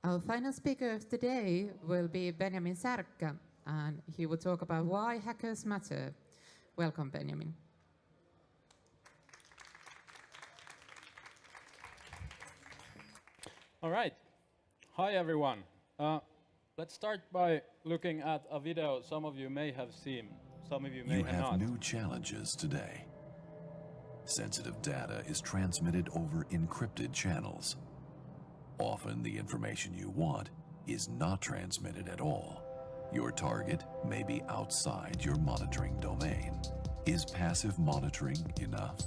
Our final speaker of the day will be Benjamin Särkkä, and he will talk about why hackers matter. Welcome, Benjamin. All right. Hi, everyone. Let's start by looking at a video some of you may have seen, some of you may have not. You have new challenges today. Sensitive data is transmitted over encrypted channels. Often the information you want is not transmitted at all. Your target may be outside your monitoring domain. Is passive monitoring enough?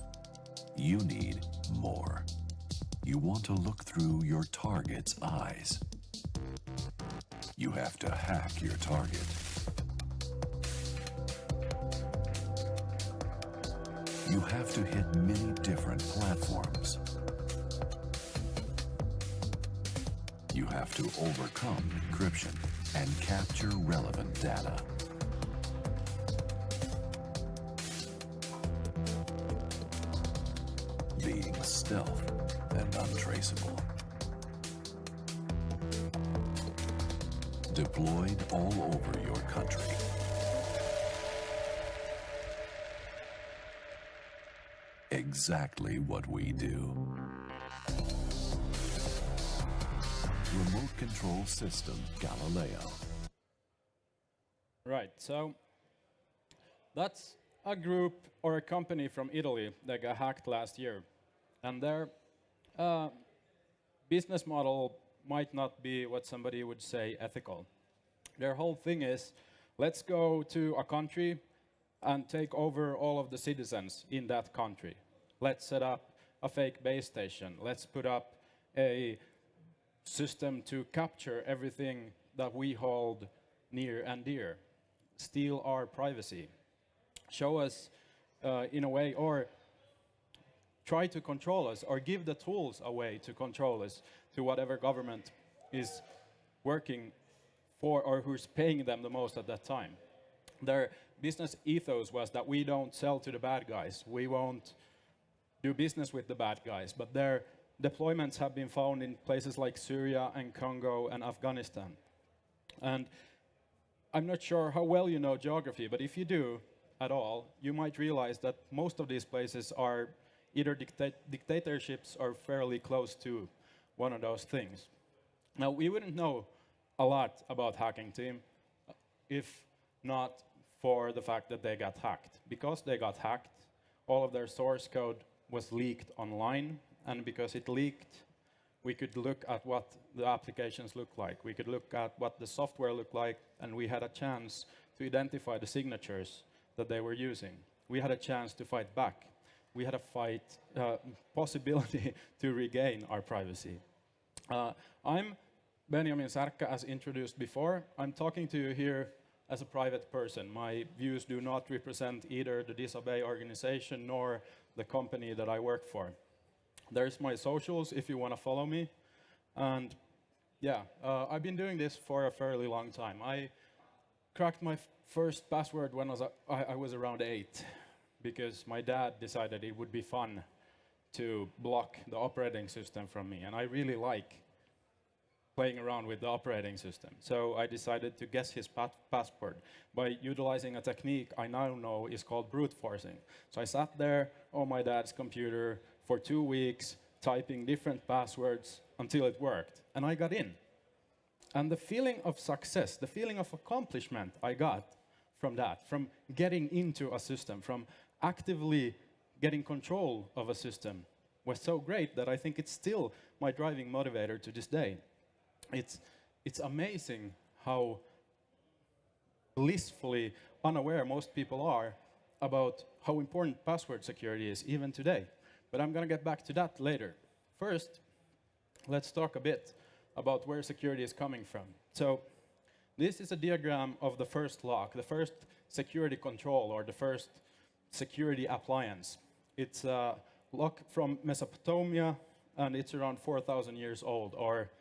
You need more. You want to look through your target's eyes. You have to hack your target. You have to hit many different platforms. You have to overcome encryption and capture relevant data. Being stealth and untraceable. Deployed all over your country. Exactly what we do. Remote control system Galileo. Right, so that's a group or a company from Italy that got hacked last year. And their business model might not be what somebody would say ethical. Their whole thing is, let's go to a country and take over all of the citizens in that country. Let's set up a fake base station. Let's put up a system to capture everything that we hold near and dear. Steal our privacy. Show us in a way, or try to control us, or give the tools away to control us to whatever government is working for or who's paying them the most at that time. Their business ethos was that we don't sell to the bad guys. We won't do business with the bad guys, but their deployments have been found in places like Syria and Congo and Afghanistan. And I'm not sure how well you know geography, but if you do at all, you might realize that most of these places are either dictatorships or fairly close to one of those things. Now, we wouldn't know a lot about Hacking Team if not for the fact that they got hacked. Because they got hacked, all of their source code was leaked online, and because it leaked, we could look at what the applications look like. We could look at what the software looked like, and we had a chance to identify the signatures that they were using. We had a chance to fight back. We had a possibility to regain our privacy. I'm Benjamin Särkkä, as introduced before. I'm talking to you here as a private person. My views do not represent either the Disobey organization nor the company that I work for. There's my socials if you want to follow me. And yeah, I've been doing this for a fairly long time. I cracked my first password when I was around 8, because my dad decided it would be fun to block the operating system from me. And I really like playing around with the operating system. So I decided to guess his password by utilizing a technique I now know is called brute forcing. So I sat there on my dad's computer for 2 weeks, typing different passwords until it worked. And I got in. And the feeling of success, the feeling of accomplishment I got from that, from getting into a system, from actively getting control of a system, was so great that I think it's still my driving motivator to this day. It's amazing how blissfully unaware most people are about how important password security is even today. But I'm going to get back to that later. First, let's talk a bit about where security is coming from. So this is a diagram of the first lock, the first security control, or the first security appliance. It's a lock from Mesopotamia, and it's around 4,000 years old, or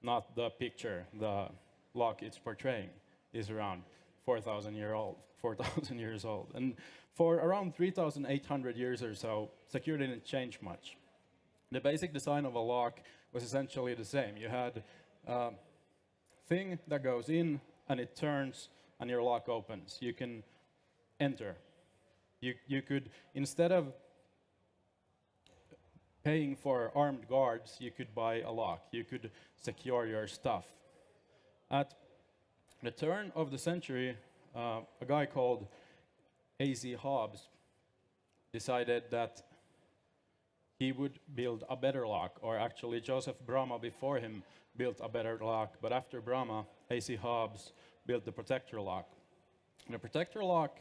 not the picture, the lock it's portraying is around 4,000 years old. And for around 3,800 years or so, security didn't change much. The basic design of a lock was essentially the same. You had thing that goes in and it turns and your lock opens. You can enter. You could, instead of paying for armed guards, you could buy a lock. You could secure your stuff. At the turn of the century, a guy called A.Z. Hobbs decided that he would build a better lock, or actually Joseph Bramah before him built a better lock, but after Bramah, A.C. Hobbs built the protector lock. And the protector lock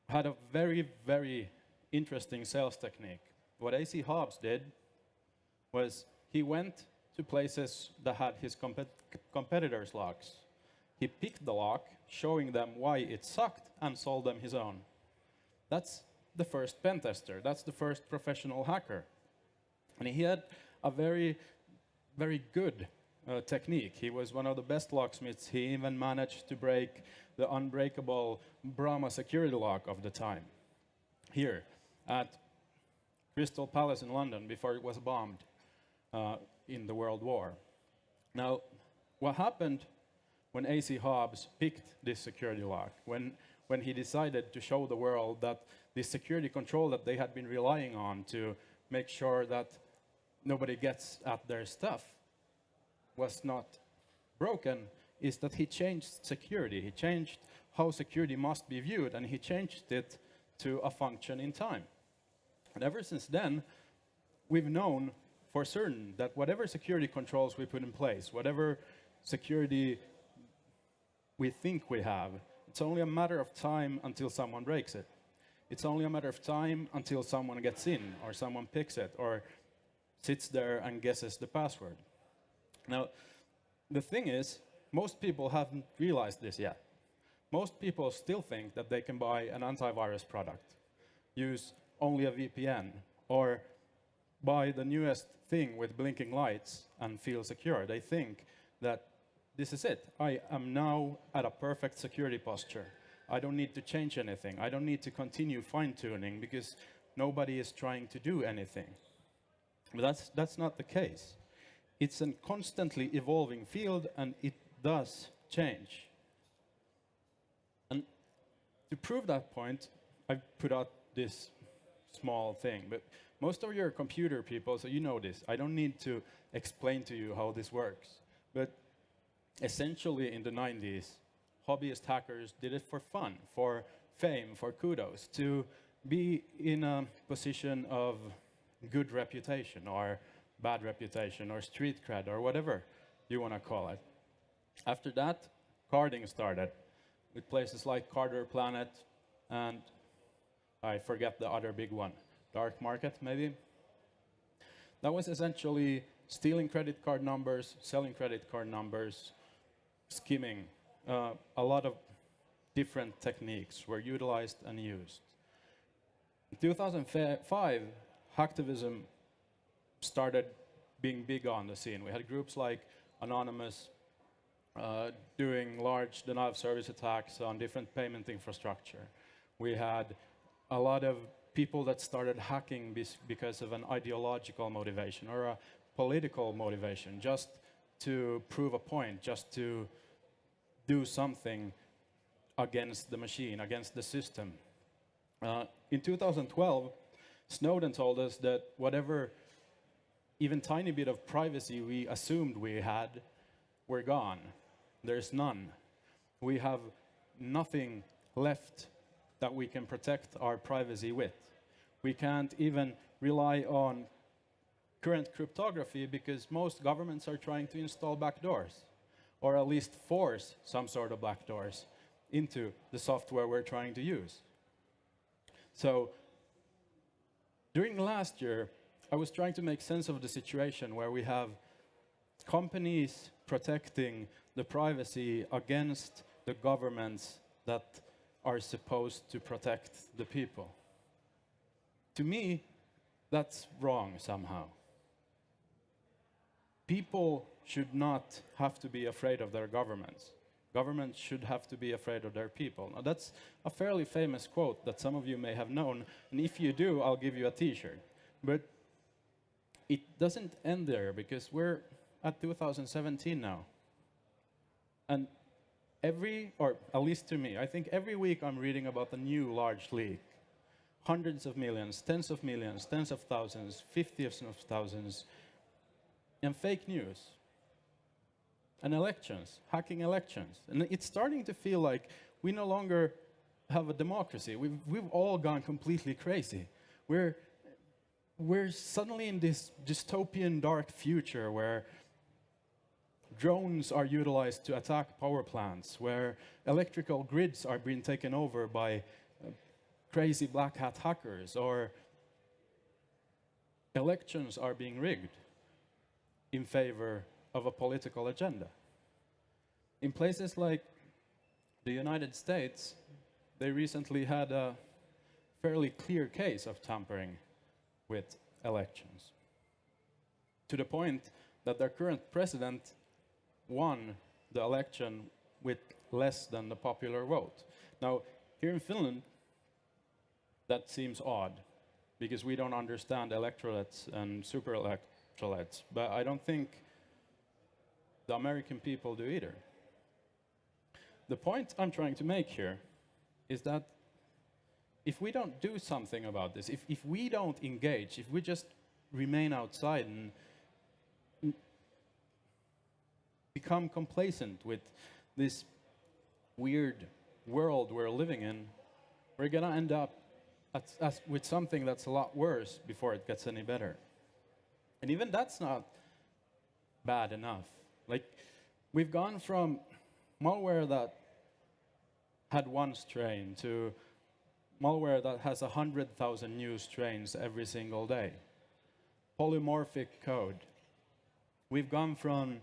had a very, very interesting sales technique. What A.C. Hobbs did was he went to places that had his competitors' locks. He picked the lock, showing them why it sucked, and sold them his own. That's the first pen tester. That's the first professional hacker. And he had a very, very good technique. He was one of the best locksmiths. He even managed to break the unbreakable Bramah security lock of the time. Here at Crystal Palace in London before it was bombed in the World War. Now, what happened when A.C. Hobbs picked this security lock, when he decided to show the world that this security control that they had been relying on to make sure that nobody gets at their stuff was not broken, is that he changed security. He changed how security must be viewed, and he changed it to a function in time. And ever since then, we've known for certain that whatever security controls we put in place, whatever security we think we have, it's only a matter of time until someone breaks it. It's only a matter of time until someone gets in, or someone picks it, or sits there and guesses the password. Now, the thing is, most people haven't realized this yet. Most people still think that they can buy an antivirus product, use only a VPN, or buy the newest thing with blinking lights and feel secure. They think that this is it. I am now at a perfect security posture. I don't need to change anything. I don't need to continue fine-tuning because nobody is trying to do anything. But that's not the case. It's a constantly evolving field, and it does change. And to prove that point, I've put out this small thing. But most of your computer people, so you know this, I don't need to explain to you how this works. But essentially in the 90s, hobbyist hackers did it for fun, for fame, for kudos, to be in a position of good reputation or bad reputation or street cred or whatever you want to call it. After that, carding started with places like Carder Planet and I forget the other big one, Dark Market maybe. That was essentially stealing credit card numbers, selling credit card numbers, skimming. A lot of different techniques were utilized and used. In 2005, hacktivism started being big on the scene. We had groups like Anonymous doing large denial-of-service attacks on different payment infrastructure. We had a lot of people that started hacking because of an ideological motivation or a political motivation, just to prove a point, just to do something against the machine, against the system. In 2012, Snowden told us that whatever even tiny bit of privacy we assumed we had, we're gone. There's none. We have nothing left that we can protect our privacy with. We can't even rely on current cryptography because most governments are trying to install backdoors, or at least force some sort of backdoors into the software we're trying to use. So during last year, I was trying to make sense of the situation where we have companies protecting the privacy against the governments that are supposed to protect the people. To me, that's wrong somehow. People should not have to be afraid of their governments. Governments should have to be afraid of their people. Now, that's a fairly famous quote that some of you may have known, and if you do, I'll give you a t-shirt. But it doesn't end there, because we're at 2017 now. And or at least to me, I think every week I'm reading about a new large leak. Hundreds of millions, tens of millions, tens of thousands, 50s of thousands, and fake news. And elections, hacking elections. And it's starting to feel like we no longer have a democracy. We've all gone completely crazy. We're suddenly in this dystopian dark future where drones are utilized to attack power plants, where electrical grids are being taken over by crazy black hat hackers, or elections are being rigged in favor of a political agenda. In places like the United States, they recently had a fairly clear case of tampering with elections, to the point that their current president won the election with less than the popular vote. Now, here in Finland, that seems odd, because we don't understand electorates and super electorates, but I don't think the American people do either. The point I'm trying to make here is that if we don't do something about this, if we don't engage, if we just remain outside and become complacent with this weird world we're living in, we're going to end up with something that's a lot worse before it gets any better. And even that's not bad enough. Like, we've gone from malware that had one strain to malware that has 100,000 new strains every single day. Polymorphic code. We've gone from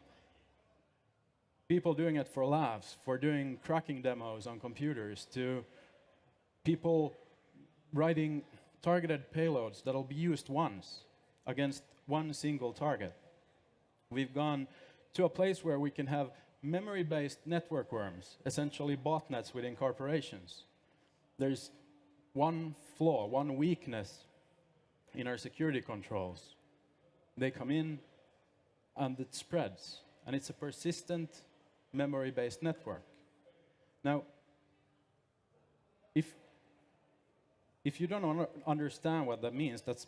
people doing it for laughs, for doing cracking demos on computers, to people writing targeted payloads that'll be used once against one single target. We've gone to a place where we can have memory-based network worms, essentially botnets within corporations. There's one flaw, one weakness in our security controls. They come in and it spreads, and it's a persistent memory-based network. Now, if you don't understand what that means, that's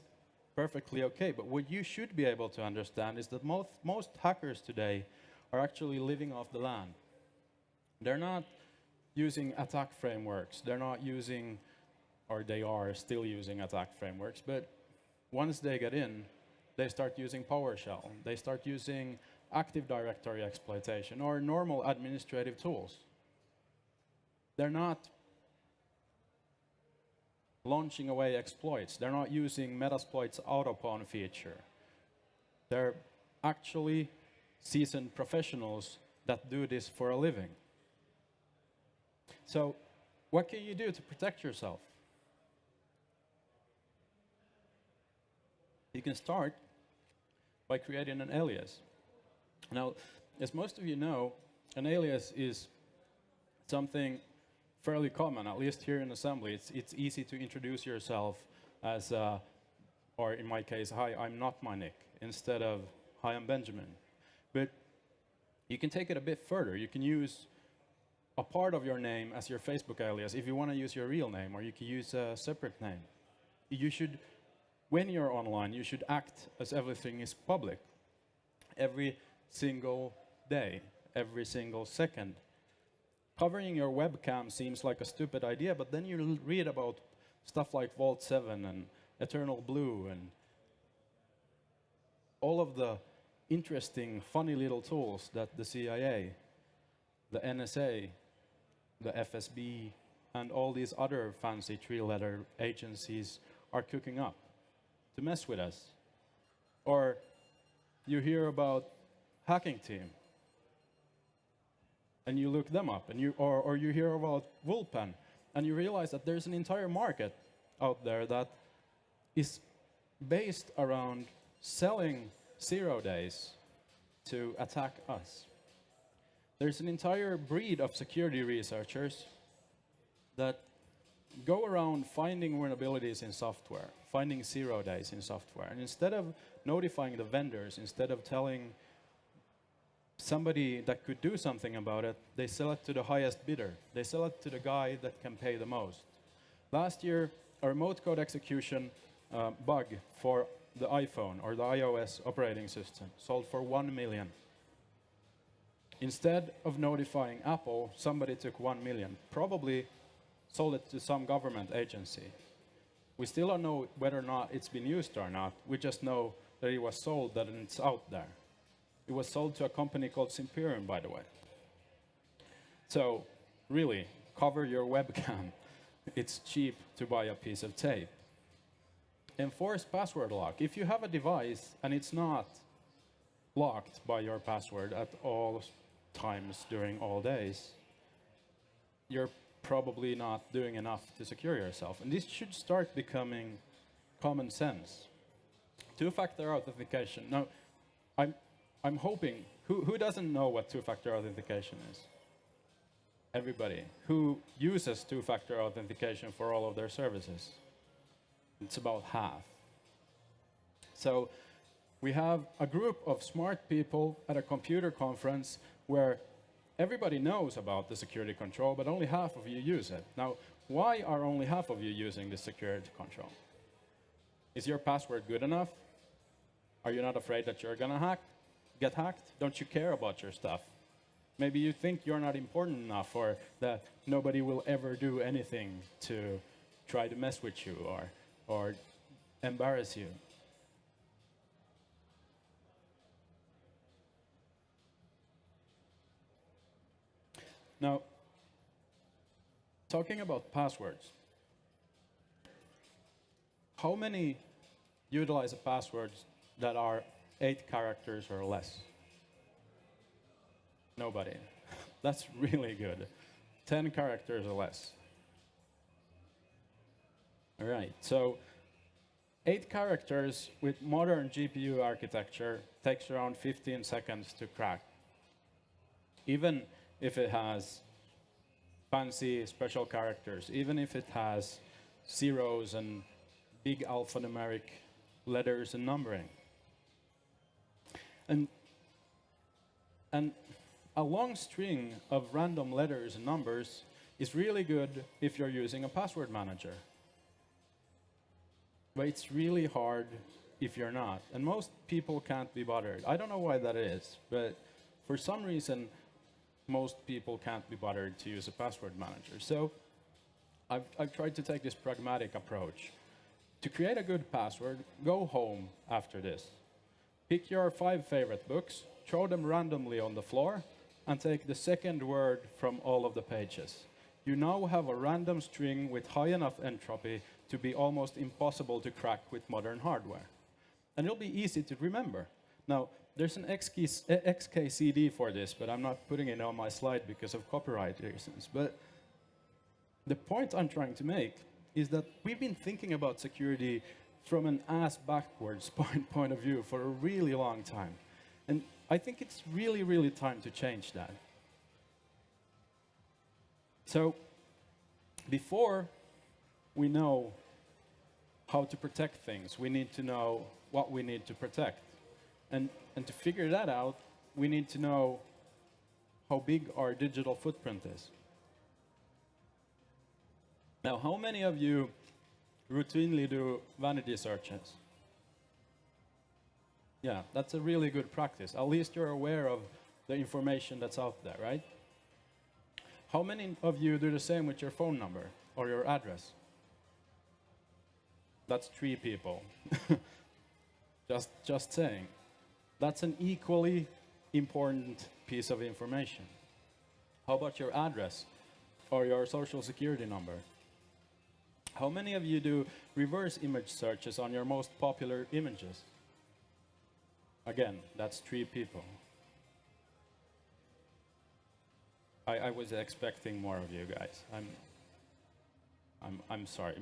perfectly okay. But what you should be able to understand is that most hackers today are actually living off the land. They're not using attack frameworks. They're not using, or they are still using attack frameworks. But once they get in, they start using PowerShell. They start using Active Directory exploitation or normal administrative tools. They're not launching away exploits. They're not using Metasploit's autopawn feature. They're actually seasoned professionals that do this for a living. So, what can you do to protect yourself? You can start by creating an alias. Now, as most of you know, an alias is something fairly common, at least here in assembly. It's easy to introduce yourself as, or in my case, hi, I'm not my nick, instead of hi, I'm Benjamin. But you can take it a bit further. You can use a part of your name as your Facebook alias if you want to use your real name, or you can use a separate name. You should, when you're online, you should act as everything is public. Every single day, every single second. Covering your webcam seems like a stupid idea, but then you read about stuff like Vault 7 and Eternal Blue and all of the interesting, funny little tools that the CIA, the NSA, the FSB, and all these other fancy three-letter agencies are cooking up to mess with us. Or you hear about Hacking Team, and you look them up, and or you hear about Vulpen, and you realize that there's an entire market out there that is based around selling 0 days to attack us. There's an entire breed of security researchers that go around finding vulnerabilities in software, finding 0 days in software, and instead of notifying the vendors, instead of telling somebody that could do something about it, they sell it to the highest bidder. They sell it to the guy that can pay the most. Last year, a remote code execution bug for the iPhone or the iOS operating system sold for 1 million. Instead of notifying Apple, somebody took 1 million, probably sold it to some government agency. We still don't know whether or not it's been used or not. We just know that it was sold, that it's out there. It was sold to a company called Simperium, by the way. So, really, cover your webcam. It's cheap to buy a piece of tape. Enforce password lock. If you have a device and it's not locked by your password at all times during all days, you're probably not doing enough to secure yourself. And this should start becoming common sense. Two-factor authentication. Now, I'm hoping, who doesn't know what two-factor authentication is? Everybody. Who uses two-factor authentication for all of their services? It's about half. So we have a group of smart people at a computer conference where everybody knows about the security control, but only half of you use it. Now, why are only half of you using the security control? Is your password good enough? Are you not afraid that you're gonna get hacked? Don't you care about your stuff? Maybe you think you're not important enough, or that nobody will ever do anything to try to mess with you or embarrass you. Now, talking about passwords, how many utilize a password that are 8 characters or less? Nobody. That's really good. 10 characters or less. All right, so 8 characters with modern GPU architecture takes around 15 seconds to crack. Even if it has fancy special characters, even if it has zeros and big alphanumeric letters and numbering. And a long string of random letters and numbers is really good if you're using a password manager. But it's really hard if you're not. And most people can't be bothered. I don't know why that is, but for some reason, most people can't be bothered to use a password manager. So I've tried to take this pragmatic approach. To create a good password, go home after this. Pick your 5 favorite books, throw them randomly on the floor, and take the second word from all of the pages. You now have a random string with high enough entropy to be almost impossible to crack with modern hardware. And it'll be easy to remember. Now, there's an XKCD for this, but I'm not putting it on my slide because of copyright reasons. But the point I'm trying to make is that we've been thinking about security from an ass-backwards point of view for a really long time. And I think it's really, really time to change that. So, before we know how to protect things, we need to know what we need to protect. And to figure that out, we need to know how big our digital footprint is. Now, how many of you routinely do vanity searches? Yeah, that's a really good practice. At least you're aware of the information that's out there, right? How many of you do the same with your phone number or your address? That's 3 people. Just saying. That's an equally important piece of information. How about your address or your social security number? How many of you do reverse image searches on your most popular images? Again, that's 3 people. I was expecting more of you guys. I'm sorry.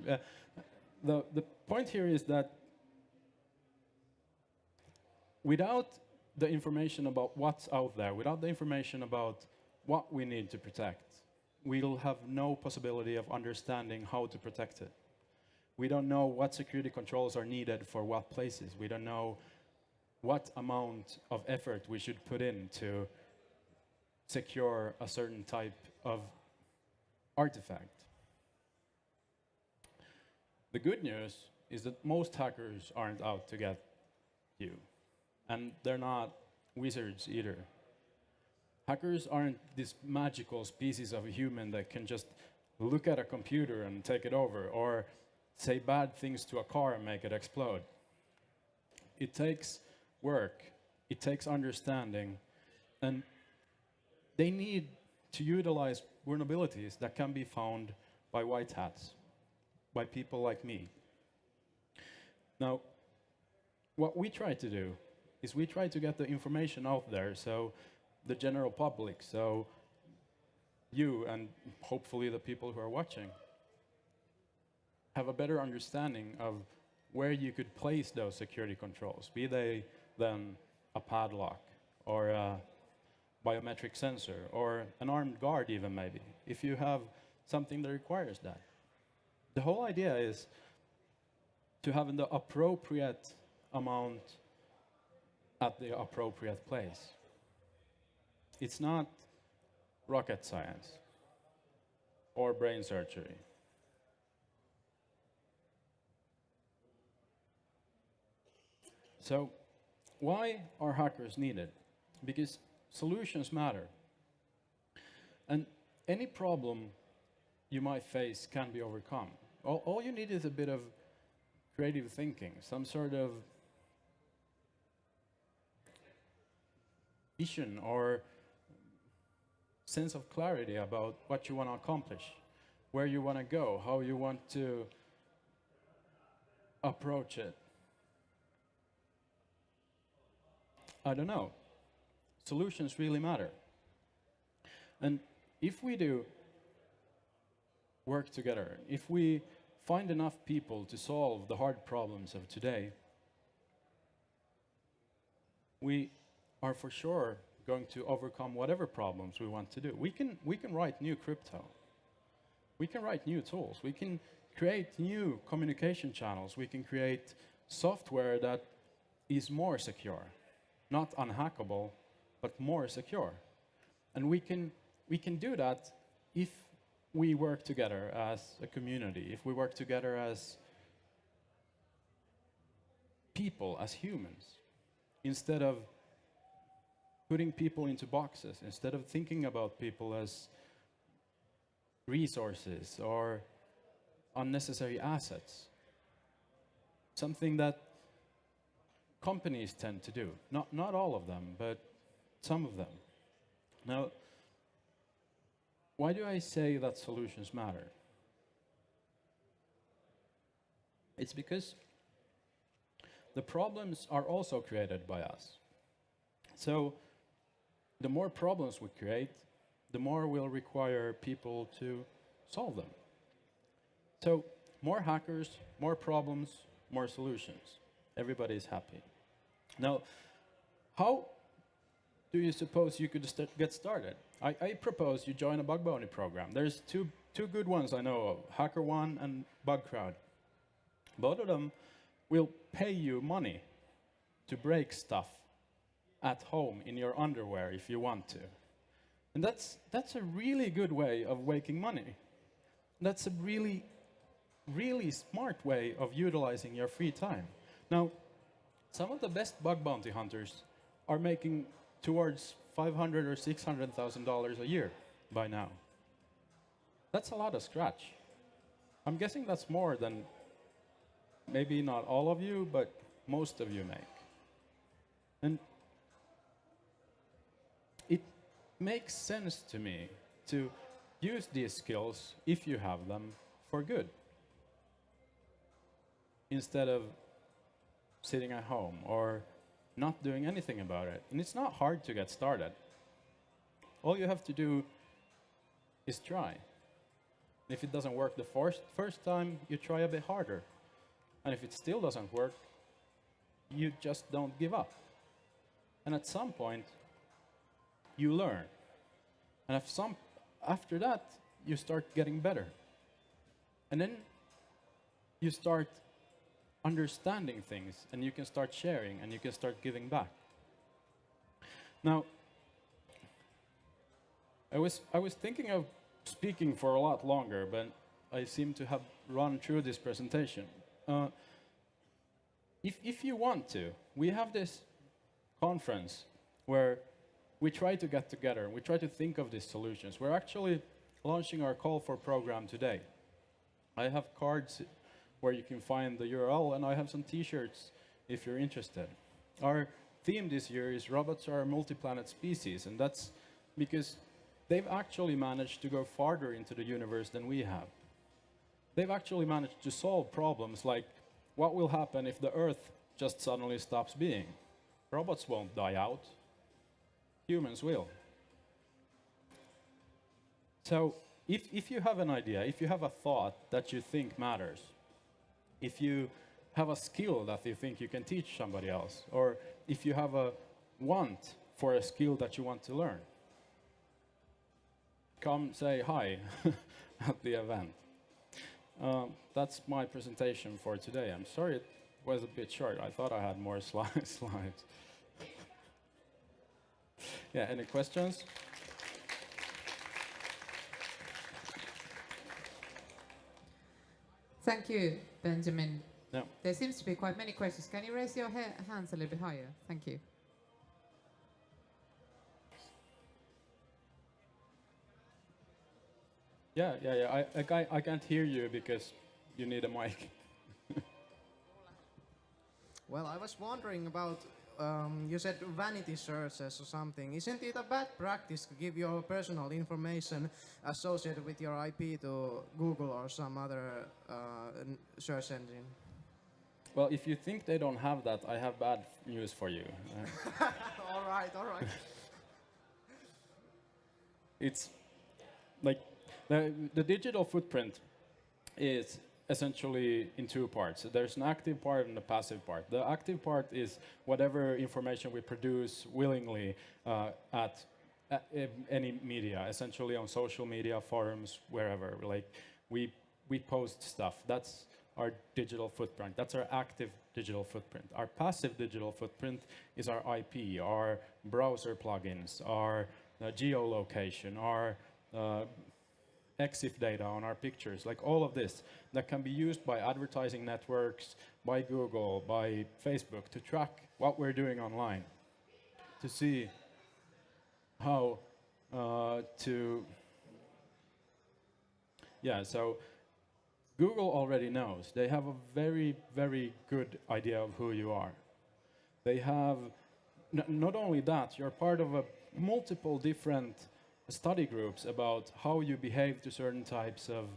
The point here is that without the information about what's out there, without the information about what we need to protect, we'll have no possibility of understanding how to protect it. We don't know what security controls are needed for what places. We don't know what amount of effort we should put in to secure a certain type of artifact. The good news is that most hackers aren't out to get you, and they're not wizards either. Hackers aren't these magical species of human that can just look at a computer and take it over, or say bad things to a car and make it explode. It takes work, it takes understanding, and they need to utilize vulnerabilities that can be found by white hats, by people like me. Now, what we try to do is we try to get the information out there, so the general public, so you and hopefully the people who are watching have a better understanding of where you could place those security controls, be they then a padlock or a biometric sensor or an armed guard even maybe, if you have something that requires that. The whole idea is to have the appropriate amount at the appropriate place. It's not rocket science or brain surgery. So, why are hackers needed? Because solutions matter. And any problem you might face can be overcome. All you need is a bit of creative thinking, some sort of vision or sense of clarity about what you want to accomplish, where you want to go, how you want to approach it. I don't know. Solutions really matter. And if we do work together, if we find enough people to solve the hard problems of today, we are for sure going to overcome whatever problems we want to do. We can write new crypto. We can write new tools. We can create new communication channels. We can create software that is more secure. Not unhackable, but more secure. And we can do that if we work together as a community, if we work together as people, as humans, instead of putting people into boxes, instead of thinking about people as resources or unnecessary assets. Something that companies tend to do. Not all of them, but some of them. Now, why do I say that solutions matter? It's because the problems are also created by us. So, the more problems we create, the more we'll require people to solve them. So, more hackers, more problems, more solutions. Everybody's happy. Now, how do you suppose you could get started? I propose you join a bug bounty program. There's two good ones I know of, HackerOne and BugCrowd. Both of them will pay you money to break stuff at home in your underwear if you want to. And that's a really good way of making money. That's a really, really smart way of utilizing your free time. Now, some of the best bug bounty hunters are making towards $500,000 or $600,000 a year by now. That's a lot of scratch. I'm guessing that's more than maybe not all of you, but most of you make. And it makes sense to me to use these skills, if you have them, for good, instead of sitting at home or not doing anything about it. And it's not hard to get started. All you have to do is try. If it doesn't work the first time, you try a bit harder. And if it still doesn't work, you just don't give up. And at some point, you learn. And after that, you start getting better. And then you start understanding things, and you can start sharing, and you can start giving back. Now, I was thinking of speaking for a lot longer, but I seem to have run through this presentation. If you want to, we have this conference where we try to get together, we try to think of these solutions. We're actually launching our call for program today. I have cards where you can find the URL, and I have some t-shirts if you're interested. Our theme this year is robots are a multi-planet species, and that's because they've actually managed to go farther into the universe than we have. They've actually managed to solve problems like what will happen if the Earth just suddenly stops being? Robots won't die out. Humans will. So if you have an idea, if you have a thought that you think matters, if you have a skill that you think you can teach somebody else, or if you have a want for a skill that you want to learn, come say hi at the event. That's my presentation for today. I'm sorry it was a bit short. I thought I had more slides. Yeah, any questions? Thank you, Benjamin. No. There seems to be quite many questions. Can you raise your hands a little bit higher? Thank you. Yeah. I can't hear you because you need a mic. Well, I was wondering about, you said vanity searches or something. Isn't it a bad practice to give your personal information associated with your IP to Google or some other search engine? Well, if you think they don't have that, I have bad news for you. All right. It's like the digital footprint is essentially in two parts. There's an active part and a passive part. The active part is whatever information we produce willingly at any media, essentially on social media, forums, wherever. Like we post stuff. That's our digital footprint. That's our active digital footprint. Our passive digital footprint is our IP, our browser plugins, our geolocation, our EXIF data on our pictures, like all of this that can be used by advertising networks, by Google, by Facebook to track what we're doing online, to see how so Google already knows. They have a very, very good idea of who you are. They have, not only that, you're part of multiple different study groups about how you behave to certain types of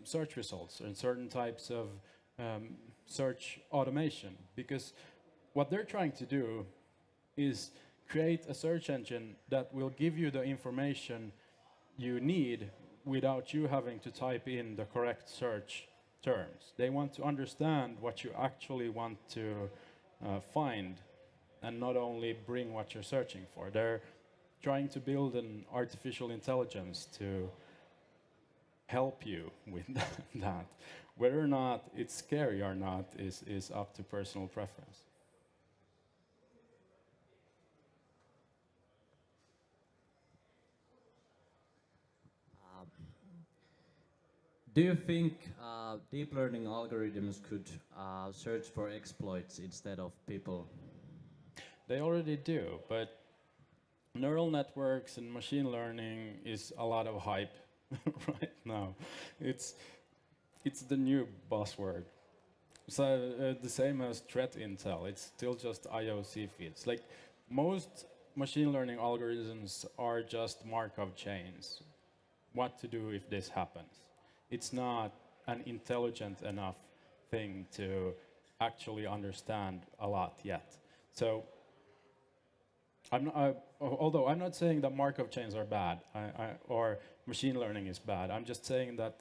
search results and certain types of search automation. Because what they're trying to do is create a search engine that will give you the information you need without you having to type in the correct search terms. They want to understand what you actually want to find and not only bring what you're searching for. They're trying to build an artificial intelligence to help you with that. Whether or not it's scary or not is up to personal preference. Do you think deep learning algorithms could search for exploits instead of people? They already do, but neural networks and machine learning is a lot of hype right now. It's the new buzzword. So the same as threat intel. It's still just IOC feeds. Like most machine learning algorithms are just Markov chains. What to do if this happens? It's not an intelligent enough thing to actually understand a lot yet. So, although I'm not saying that Markov chains are bad or machine learning is bad, I'm just saying that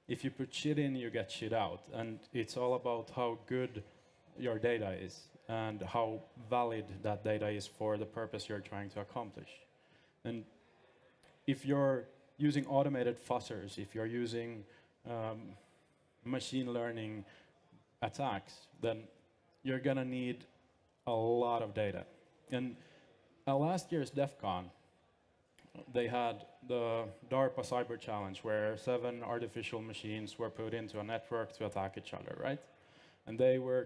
if you put shit in, you get shit out. And it's all about how good your data is and how valid that data is for the purpose you're trying to accomplish. And if you're using automated fuzzers, if you're using machine learning attacks, then you're going to need a lot of data. And at last year's DEF CON, they had the DARPA cyber challenge where 7 artificial machines were put into a network to attack each other, right? And they were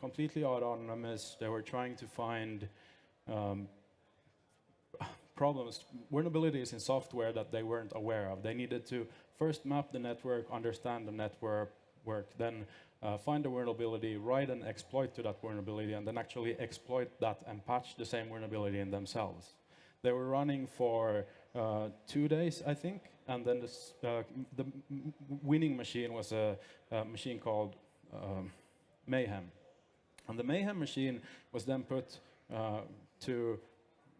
completely autonomous. They were trying to find problems, vulnerabilities in software that they weren't aware of. They needed to first map the network, understand the network, then find the vulnerability, write an exploit to that vulnerability, and then actually exploit that and patch the same vulnerability in themselves. They were running for 2 days, I think, and then the winning machine was a machine called Mayhem. And the Mayhem machine was then put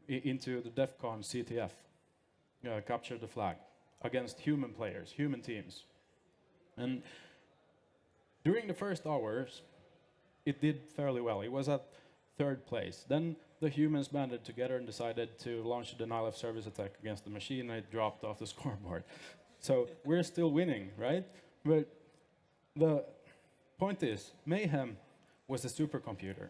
into the DEF CON CTF, capture the flag, against human players, human teams. And during the first hours, it did fairly well. It was at 3rd place. Then the humans banded together and decided to launch a denial of service attack against the machine, and it dropped off the scoreboard. So we're still winning, right? But the point is, Mayhem was a supercomputer.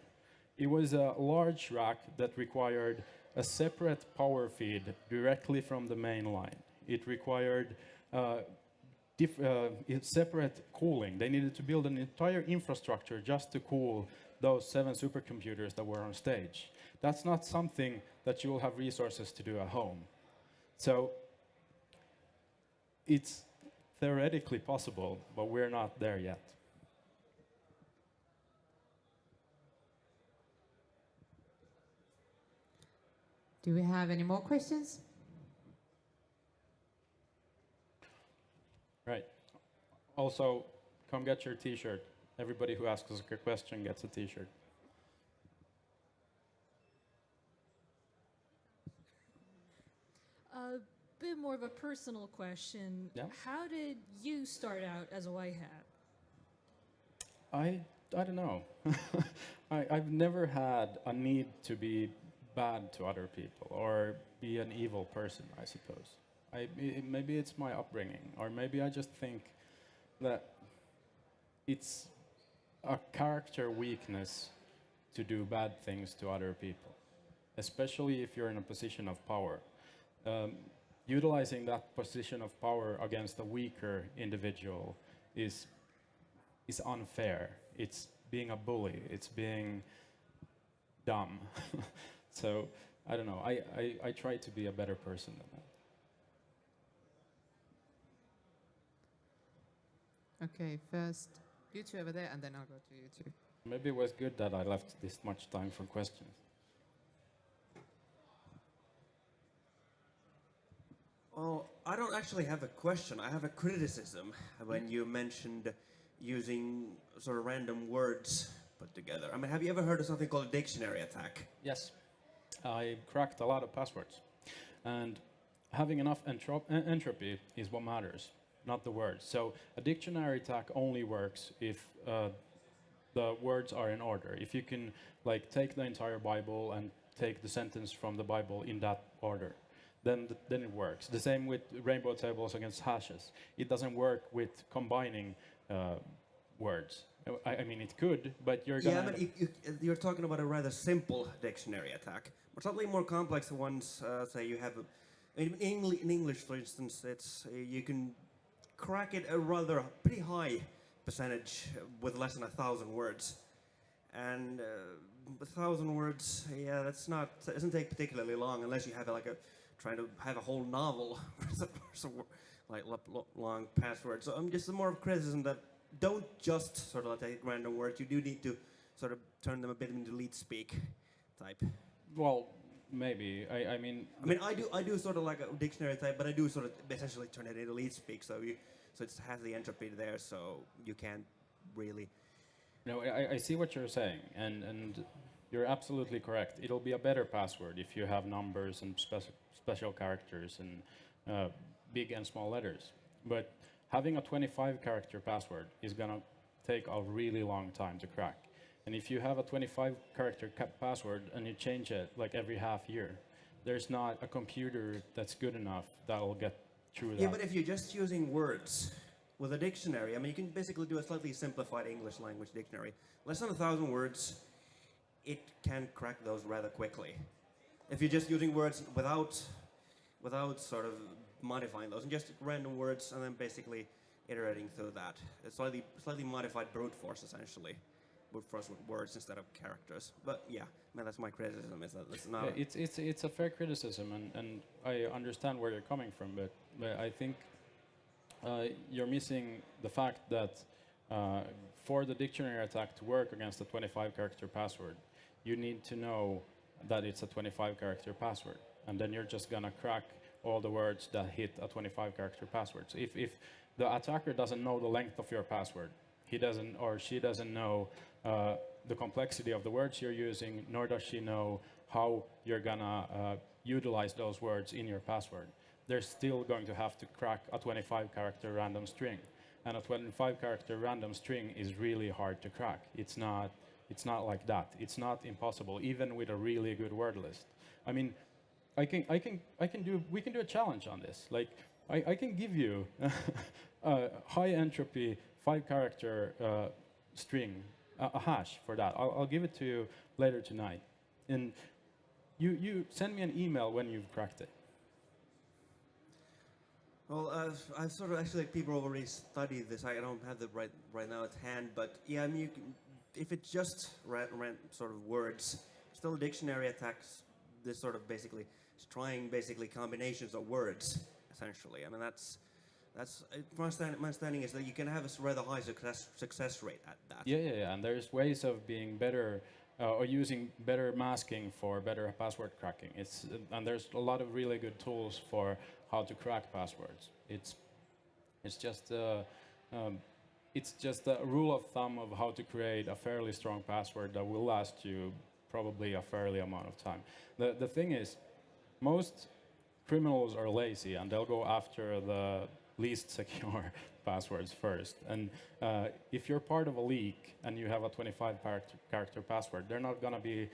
It was a large rack that required a separate power feed directly from the main line. It required separate cooling. They needed to build an entire infrastructure just to cool those 7 supercomputers that were on stage. That's not something that you will have resources to do at home. So it's theoretically possible, but we're not there yet. Do we have any more questions? Right. Also, come get your T-shirt. Everybody who asks us a question gets a T-shirt. A bit more of a personal question. Yeah? How did you start out as a white hat? I don't know. I've never had a need to be bad to other people or be an evil person, I suppose. Maybe it's my upbringing, or maybe I just think that it's a character weakness to do bad things to other people, especially if you're in a position of power. Utilizing that position of power against a weaker individual is unfair. It's being a bully. It's being dumb. So, I don't know. I try to be a better person than that. Okay, first you two over there, and then I'll go to you two. Maybe it was good that I left this much time for questions. Well, I don't actually have a question. I have a criticism when you mentioned using sort of random words put together. I mean, have you ever heard of something called a dictionary attack? Yes. I cracked a lot of passwords. And having enough entropy is what matters, not the words. So a dictionary attack only works if the words are in order. If you can take the entire Bible and take the sentence from the Bible in that order, then it works. The same with rainbow tables against hashes. It doesn't work with combining words. I mean, it could, but you're gonna... Yeah, but you're talking about a rather simple dictionary attack. But slightly more complex ones, say you have... in English, for instance, it's you can crack it a rather pretty high percentage with less than 1,000 words. And 1,000 words, yeah, doesn't take particularly long unless you have trying to have a whole novel long password. So just some more criticism that don't just sort of take random words. You do need to sort of turn them a bit into leet speak type. Well, maybe. I mean, I do sort of like a dictionary type, but I do sort of essentially turn it into leet speak. So it has the entropy there, so you can't really. No, I see what you're saying, and you're absolutely correct. It'll be a better password if you have numbers and special characters and big and small letters. But having a 25-character password is going to take a really long time to crack. And if you have a 25-character password and you change it every half year, there's not a computer that's good enough that'll get through that. Yeah, but if you're just using words with a dictionary, I mean, you can basically do a slightly simplified English language dictionary. Less than 1,000 words, it can crack those rather quickly. If you're just using words without without sort of modifying those, and just random words, and then basically iterating through that. It's slightly modified brute force, essentially. Brute force with words instead of characters. But yeah, man, that's my criticism. Is that it's not. Yeah, it's a fair criticism, and I understand where you're coming from, but I think you're missing the fact that for the dictionary attack to work against a 25-character password, you need to know that it's a 25-character password, and then you're just gonna crack all the words that hit a 25-character password. So if the attacker doesn't know the length of your password, he doesn't or she doesn't know the complexity of the words you're using, nor does she know how you're gonna utilize those words in your password. They're still going to have to crack a 25-character random string. And a 25-character random string is really hard to crack. It's not like that. It's not impossible, even with a really good word list. I mean, we can do a challenge on this. Like, I can give you a high entropy 5-character string, a hash for that. I'll give it to you later tonight. And you send me an email when you've cracked it. Well, I've sort of actually, like, people already studied this. I don't have it right now at hand, but yeah, I mean, if it's just sort of words, still dictionary attacks. This sort of basically is trying basically combinations of words, essentially. I mean, that's my understanding is that you can have a rather high success rate at that. Yeah, and there's ways of being better or using better masking for better password cracking. And there's a lot of really good tools for how to crack passwords. It's just a rule of thumb of how to create a fairly strong password that will last you probably a fairly amount of time. The thing is, most criminals are lazy and they'll go after the least secure passwords first. And if you're part of a leak and you have a 25-character password, they're not going to be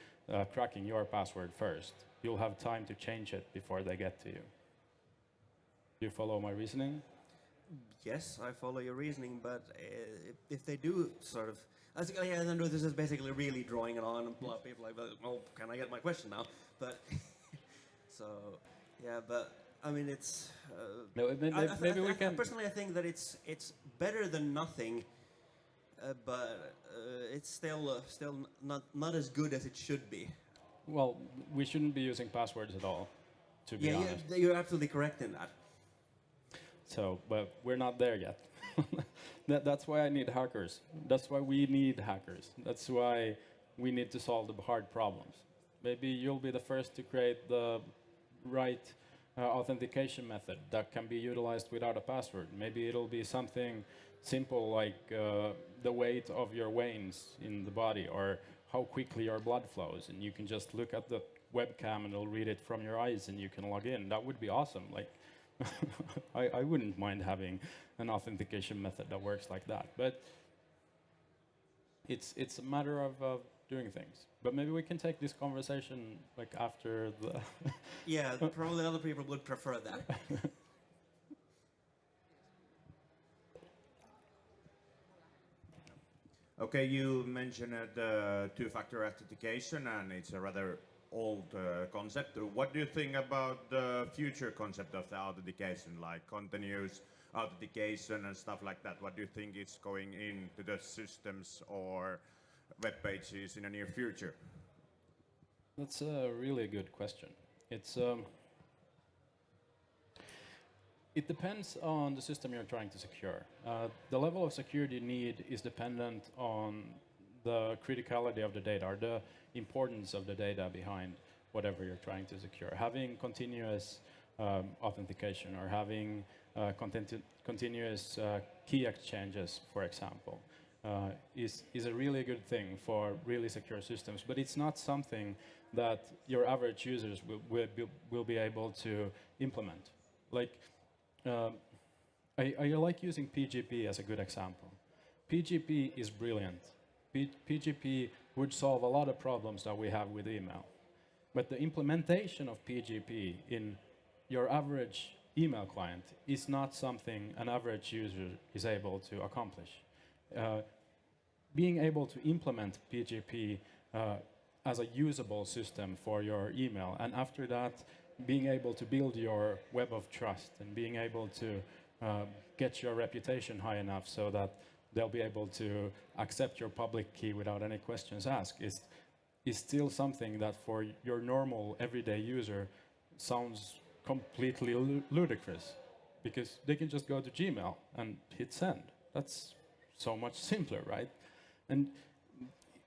cracking your password first. You'll have time to change it before they get to you. Do you follow my reasoning? Yes, I follow your reasoning, but if they do sort of, I know this is basically really drawing it on, and a lot of people are like, well, can I get my question now? But so yeah, but I mean, it's. No, maybe we can. Personally, I think that it's better than nothing, but it's still not as good as it should be. Well, we shouldn't be using passwords at all, to be honest. Yeah, you're absolutely correct in that. So, but we're not there yet. That's why I need hackers. That's why we need hackers. That's why we need to solve the hard problems. Maybe you'll be the first to create the right authentication method that can be utilized without a password. Maybe it'll be something simple like the weight of your veins in the body or how quickly your blood flows. And you can just look at the webcam and it'll read it from your eyes and you can log in. That would be awesome. Like, I wouldn't mind having an authentication method that works like that, but it's a matter of doing things. But maybe we can take this conversation like after the. Yeah, probably other people would prefer that. Okay, you mentioned two-factor authentication, and it's a rather old concept. What do you think about the future concept of the authentication, like continuous authentication and stuff like that? What do you think is going into the systems or web pages in the near future? That's a really good question. It depends on the system you're trying to secure. The level of security you need is dependent on the criticality of the data or the importance of the data behind whatever you're trying to secure. Having continuous authentication or having continuous key exchanges, for example, is a really good thing for really secure systems, but it's not something that your average users will be able to implement. Like, I like using PGP as a good example. PGP is brilliant. PGP would solve a lot of problems that we have with email. But the implementation of PGP in your average email client is not something an average user is able to accomplish. Being able to implement PGP as a usable system for your email, and after that, being able to build your web of trust and being able to get your reputation high enough so that they'll be able to accept your public key without any questions asked is still something that for your normal everyday user sounds completely ludicrous, because they can just go to Gmail and hit send. That's so much simpler, right? And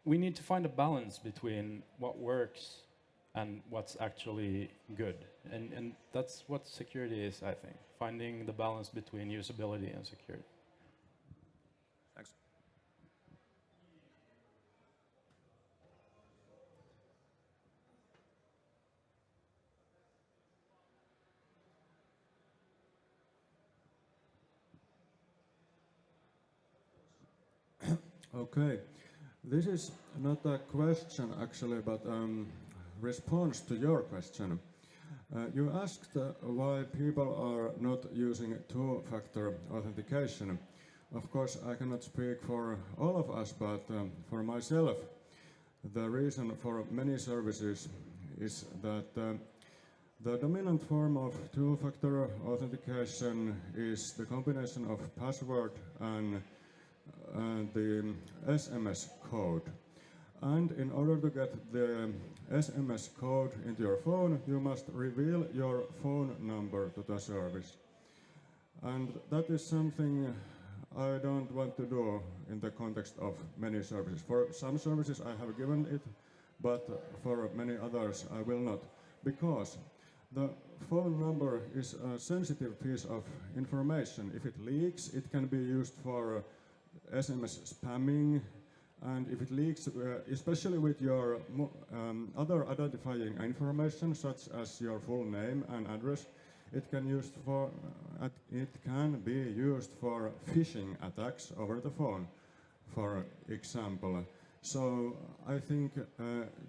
we need to find a balance between what works and what's actually good. And that's what security is, I think, finding the balance between usability and security. Thanks. Okay, this is not a question actually, but response to your question. You asked why people are not using two-factor authentication. Of course, I cannot speak for all of us, but for myself, the reason for many services is that the dominant form of two-factor authentication is the combination of password and the SMS code. And in order to get the SMS code into your phone, you must reveal your phone number to the service. And that is something I don't want to do in the context of many services. For some services I have given it, but for many others I will not. Because the phone number is a sensitive piece of information. If it leaks, it can be used for SMS spamming, and if it leaks, especially with your other identifying information, such as your full name and address, it can be used for phishing attacks over the phone, for example. So I think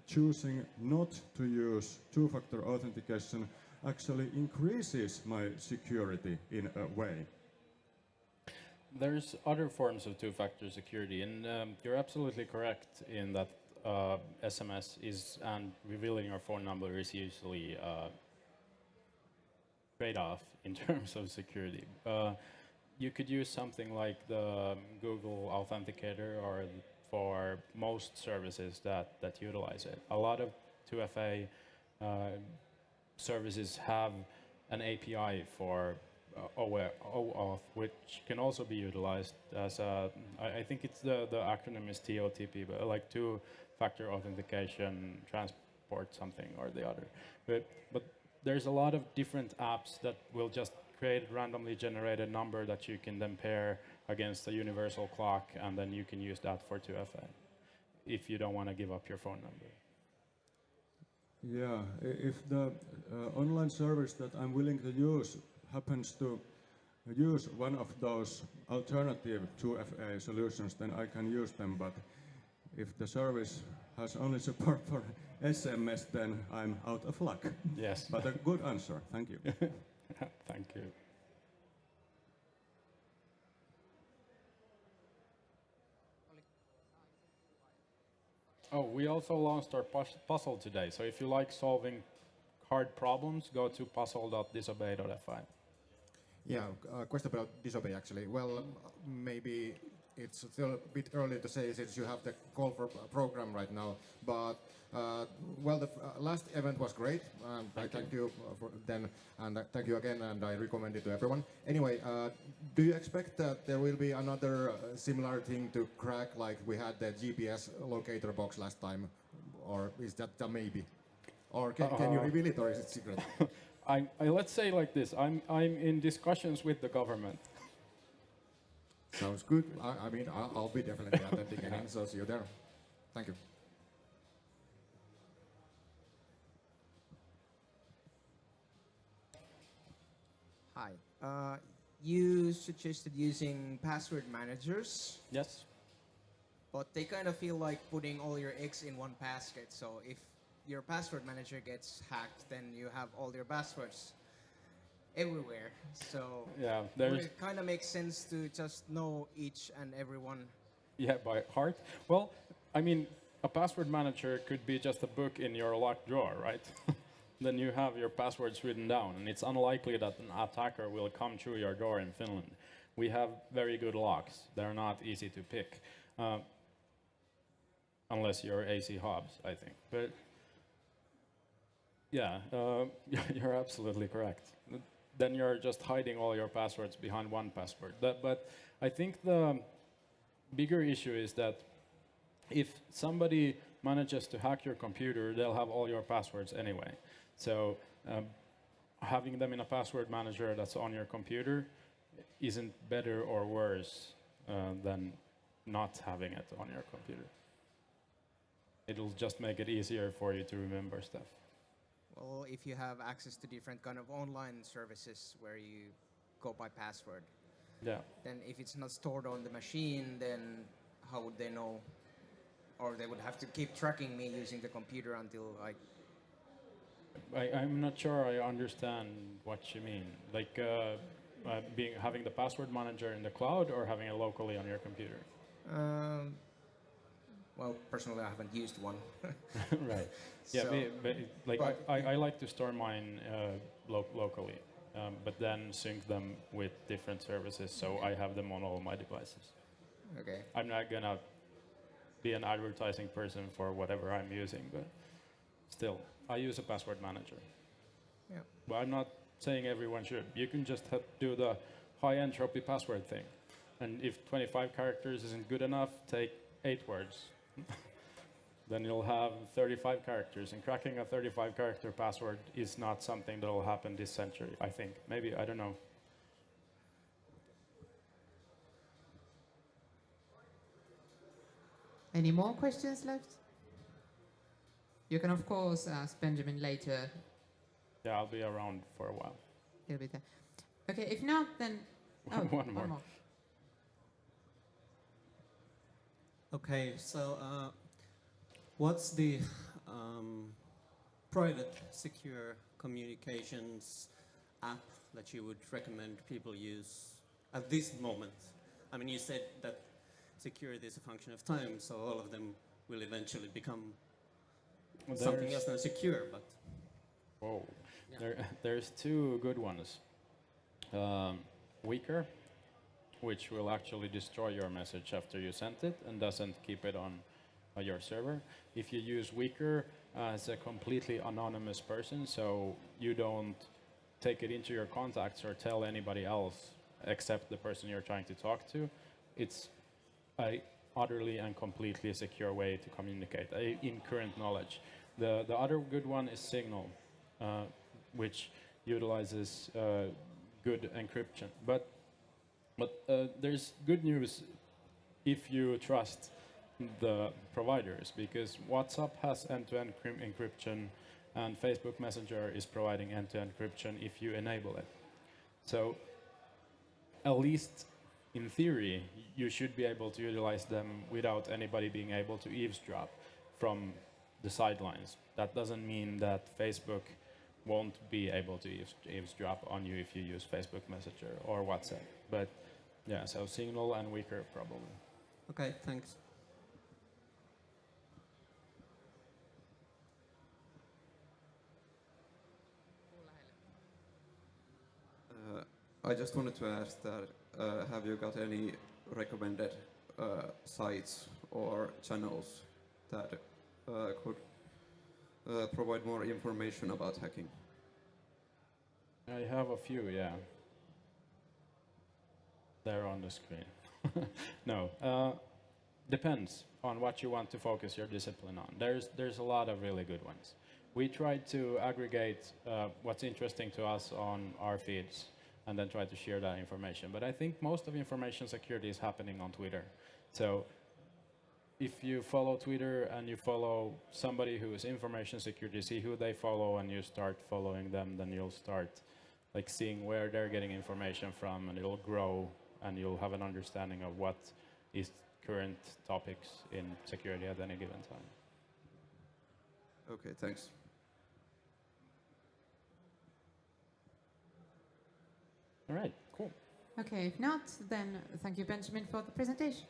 choosing not to use two-factor authentication actually increases my security in a way. There's other forms of two-factor security, and you're absolutely correct in that SMS and revealing your phone number is usually trade-off in terms of security. You could use something like the Google Authenticator or for most services that utilize it. A lot of 2FA services have an API for OAuth, which can also be utilized as I think it's the acronym is TOTP, but like two-factor authentication, transport something or the other. But there's a lot of different apps that will just create a randomly generated number that you can then pair against a universal clock, and then you can use that for 2FA if you don't want to give up your phone number. Yeah, if the online service that I'm willing to use happens to use one of those alternative 2FA solutions, then I can use them. But if the service has only support for SMS, then I'm out of luck. Yes. But a good answer. Thank you. Thank you. Oh, we also launched our puzzle today. So if you like solving hard problems, go to puzzle.disobey.fi. Yeah, question about disobey actually. Well, maybe it's still a bit early to say since you have the call for program right now, but well, the last event was great. I thank you for then, and thank you again, and I recommend it to everyone. Anyway, do you expect that there will be another similar thing to crack like we had the GPS locator box last time, or is that a maybe? Or can you reveal it, or is it secret? Let's say like this, I'm in discussions with the government. Sounds good. I mean, I'll be definitely authenticating, so see you there. Thank you. Hi. You suggested using password managers. Yes. But they kind of feel like putting all your eggs in one basket. So if your password manager gets hacked, then you have all your passwords everywhere. So yeah, it kind of makes sense to just know each and every one. Yeah, by heart. Well, I mean, a password manager could be just a book in your locked drawer, right? then you have your passwords written down, and it's unlikely that an attacker will come through your door in Finland. We have very good locks. They're not easy to pick, unless you're AC Hobbs, I think. But yeah, you're absolutely correct. Then you're just hiding all your passwords behind one password. But I think the bigger issue is that if somebody manages to hack your computer, they'll have all your passwords anyway. So having them in a password manager that's on your computer isn't better or worse than not having it on your computer. It'll just make it easier for you to remember stuff. Well, if you have access to different kind of online services where you go by password, yeah. Then if it's not stored on the machine, then how would they know? Or they would have to keep tracking me using the computer until I'm not sure I understand what you mean. Like having the password manager in the cloud or having it locally on your computer? Well, personally, I haven't used one. Right. Yeah, so, I like to store mine locally, but then sync them with different services, so I have them on all my devices. Okay. I'm not gonna be an advertising person for whatever I'm using, but still, I use a password manager. Yeah. But I'm not saying everyone should. You can just do the high entropy password thing, and if 25 characters isn't good enough, take 8 words. Then you'll have 35 characters, and cracking a 35 character password is not something that will happen this century, I think. Maybe, I don't know. Any more questions left? You can of course ask Benjamin later. Yeah, I'll be around for a while. He'll be there. Okay, if not, then one more. Okay, so what's the private secure communications app that you would recommend people use at this moment? I mean, you said that security is a function of time, so all of them will eventually become something else than secure, but... Whoa. Yeah. There's 2 good ones. Weaker, which will actually destroy your message after you sent it and doesn't keep it on your server. If you use Weaker as a completely anonymous person, so you don't take it into your contacts or tell anybody else except the person you're trying to talk to, it's a utterly and completely secure way to communicate in current knowledge. The other good one is Signal, which utilizes good encryption. But there's good news if you trust the providers, because WhatsApp has end-to-end encryption and Facebook Messenger is providing end-to-end encryption if you enable it. So at least in theory, you should be able to utilize them without anybody being able to eavesdrop from the sidelines. That doesn't mean that Facebook won't be able to eavesdrop on you if you use Facebook Messenger or WhatsApp. But yeah, so Signal and Weaker probably. Okay, thanks. I just wanted to ask that, have you got any recommended sites or channels that could provide more information about hacking? I have a few, yeah. They're on the screen. No, depends on what you want to focus your discipline on. There's a lot of really good ones. We tried to aggregate what's interesting to us on our feeds and then try to share that information. But I think most of information security is happening on Twitter. So if you follow Twitter and you follow somebody who is information security, see who they follow and you start following them, then you'll start like seeing where they're getting information from, and it'll grow and you'll have an understanding of what is current topics in security at any given time. Okay, thanks. All right, cool. Okay, if not, then thank you, Benjamin, for the presentation.